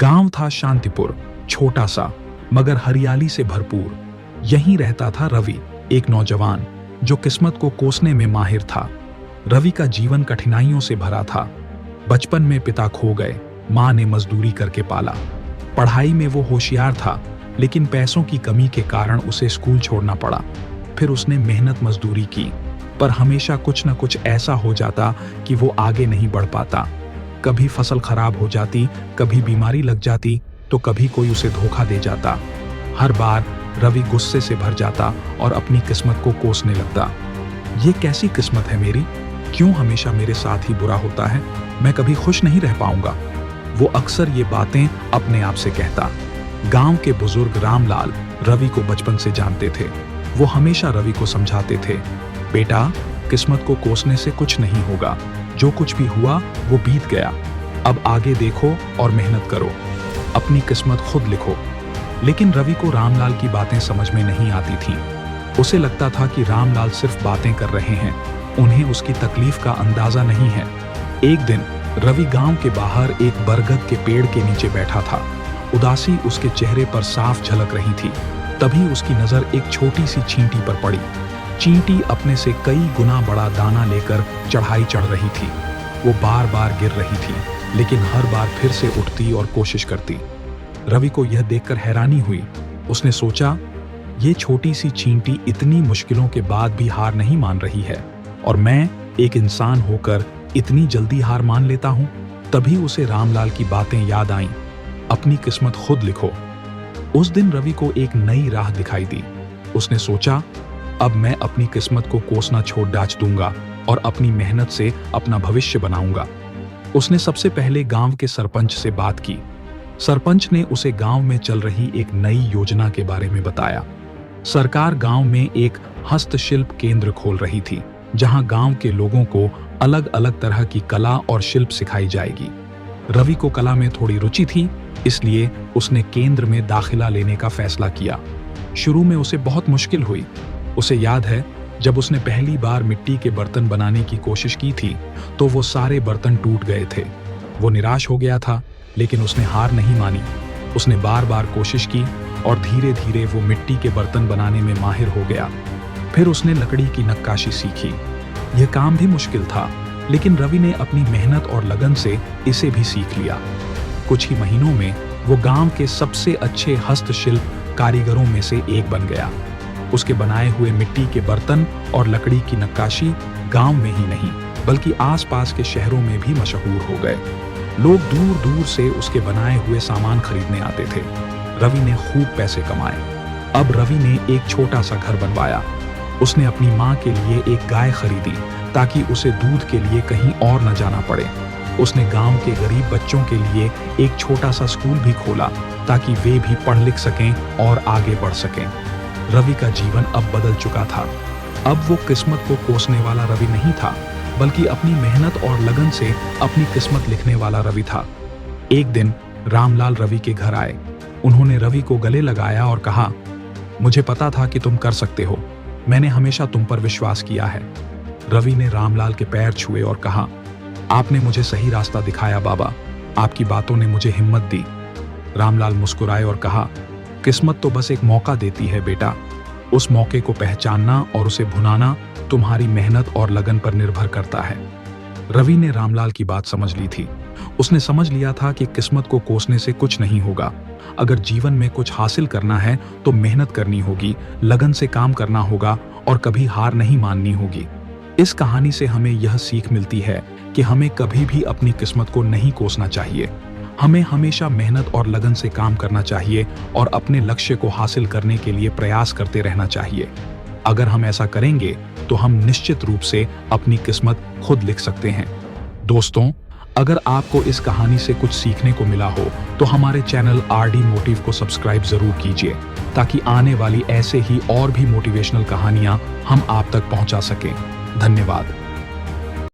गांव था शांतिपुर, छोटा सा मगर हरियाली से भरपूर। यहीं रहता था रवि, एक नौजवान जो किस्मत को कोसने में माहिर था। रवि का जीवन कठिनाइयों से भरा था। बचपन में पिता खो गए, मां ने मजदूरी करके पाला। पढ़ाई में वो होशियार था, लेकिन पैसों की कमी के कारण उसे स्कूल छोड़ना पड़ा। फिर उसने मेहनत मजदूरी की, पर हमेशा कुछ न कुछ ऐसा हो जाता कि वो आगे नहीं बढ़ पाता। कभी फसल खराब हो जाती, कभी बीमारी लग जाती, तो कभी कोई उसे धोखा दे जाता। हर बार रवि गुस्से से भर जाता और अपनी किस्मत को कोसने लगता। ये कैसी किस्मत है मेरी? क्यों हमेशा मेरे साथ ही बुरा होता है? मैं कभी खुश नहीं रह पाऊंगा। वो अक्सर ये बातें अपने आप से कहता। गांव के बुजुर्ग रामलाल रवि को बचपन से जानते थे। वो हमेशा रवि को समझाते थे, बेटा, किस्मत को कोसने से कुछ नहीं होगा। जो कुछ भी हुआ वो बीत गया। अब आगे देखो और मेहनत करो, अपनी किस्मत खुद लिखो। लेकिन रवि को रामलाल की बातें समझ में नहीं आती थीं। उसे लगता था कि रामलाल सिर्फ बातें कर रहे हैं, उन्हें उसकी तकलीफ का अंदाजा नहीं है। एक दिन रवि गांव के बाहर एक बरगद के पेड़ के नीचे बैठा था। उदासी उसके चेहरे पर साफ झलक रही थी। तभी उसकी नजर एक छोटी सी चींटी पर पड़ी। चींटी अपने से कई गुना बड़ा दाना लेकर चढ़ाई चढ़ रही थी। वो बार बार गिर रही थी, लेकिन हर बार फिर से उठती और कोशिश करती। रवि को यह देखकर हैरानी हुई। उसने सोचा, ये छोटी सी चींटी इतनी मुश्किलों के बाद भी हार नहीं मान रही है, और मैं एक इंसान होकर इतनी जल्दी हार मान लेता हूं। तभी उसे रामलाल की बातें याद आईं, अपनी किस्मत खुद लिखो। उस दिन रवि को एक नई राह दिखाई दी। उसने सोचा, अब मैं अपनी किस्मत को कोसना छोड़ डाच दूंगा और अपनी मेहनत से अपना भविष्य बनाऊंगा। उसने सबसे पहले गांव के सरपंच से बात की। सरपंच ने उसे गांव में चल रही एक नई योजना के बारे में बताया। सरकार गांव में एक हस्तशिल्प केंद्र खोल रही थी, जहां गांव के लोगों को अलग अलग तरह की कला और शिल्प सिखाई जाएगी। रवि को कला में थोड़ी रुचि थी, इसलिए उसने केंद्र में दाखिला लेने का फैसला किया। शुरू में उसे बहुत मुश्किल हुई। उसे याद है, जब उसने पहली बार मिट्टी के बर्तन बनाने की कोशिश की थी, तो वो सारे बर्तन टूट गए थे। वो निराश हो गया था, लेकिन उसने हार नहीं मानी। उसने बार बार कोशिश की और धीरे धीरे वो मिट्टी के बर्तन बनाने में माहिर हो गया। फिर उसने लकड़ी की नक्काशी सीखी। यह काम भी मुश्किल था, लेकिन रवि ने अपनी मेहनत और लगन से इसे भी सीख लिया। कुछ ही महीनों में वो गांव के सबसे अच्छे हस्तशिल्प कारीगरों में से एक बन गया। उसके बनाए हुए मिट्टी के बर्तन और लकड़ी की नक्काशी गांव में ही नहीं, बल्कि आसपास के शहरों में भी मशहूर हो गए। लोग दूर दूर से उसके बनाए हुए सामान खरीदने आते थे। रवि ने खूब पैसे कमाए। अब रवि ने एक छोटा सा घर बनवाया। उसने अपनी माँ के लिए एक गाय खरीदी, ताकि उसे दूध के लिए कहीं और न जाना पड़े। उसने गांव के गरीब बच्चों के लिए एक छोटा सा स्कूल भी खोला, ताकि वे भी पढ़ लिख सकें और आगे बढ़ सकें। रवि का जीवन अब बदल चुका था। अब वो किस्मत को कोसने वाला रवि नहीं था, बल्कि अपनी मेहनत और लगन से अपनी किस्मत लिखने वाला रवि था। एक दिन रामलाल रवि के घर आए। उन्होंने रवि को गले लगाया और कहा, मुझे पता था कि तुम कर सकते हो। मैंने हमेशा तुम पर विश्वास किया है। रवि ने रामलाल के पैर छुए और कहा, आपने मुझे सही रास्ता दिखाया बाबा। आपकी बातों ने मुझे हिम्मत दी। रामलाल मुस्कुराए और कहा, किस्मत तो बस एक मौका देती है बेटा। उस मौके को पहचानना और उसे भुनाना तुम्हारी मेहनत और लगन पर निर्भर करता है। रवि ने रामलाल की बात समझ ली थी। उसने समझ लिया था कि किस्मत को कोसने से कुछ नहीं होगा। अगर जीवन में कुछ हासिल करना है तो मेहनत करनी होगी, लगन से काम करना होगा और कभी हार नहीं माननी होगी। इस कहानी से हमें यह सीख मिलती है कि हमें कभी भी अपनी किस्मत को नहीं कोसना चाहिए। हमें हमेशा मेहनत और लगन से काम करना चाहिए और अपने लक्ष्य को हासिल करने के लिए प्रयास करते रहना चाहिए। अगर हम ऐसा करेंगे तो हम निश्चित रूप से अपनी किस्मत खुद लिख सकते हैं। दोस्तों, अगर आपको इस कहानी से कुछ सीखने को मिला हो तो हमारे चैनल आरडी मोटिव को सब्सक्राइब जरूर कीजिए, ताकि आने वाली ऐसे ही और भी मोटिवेशनल कहानियां हम आप तक पहुंचा सकें। धन्यवाद।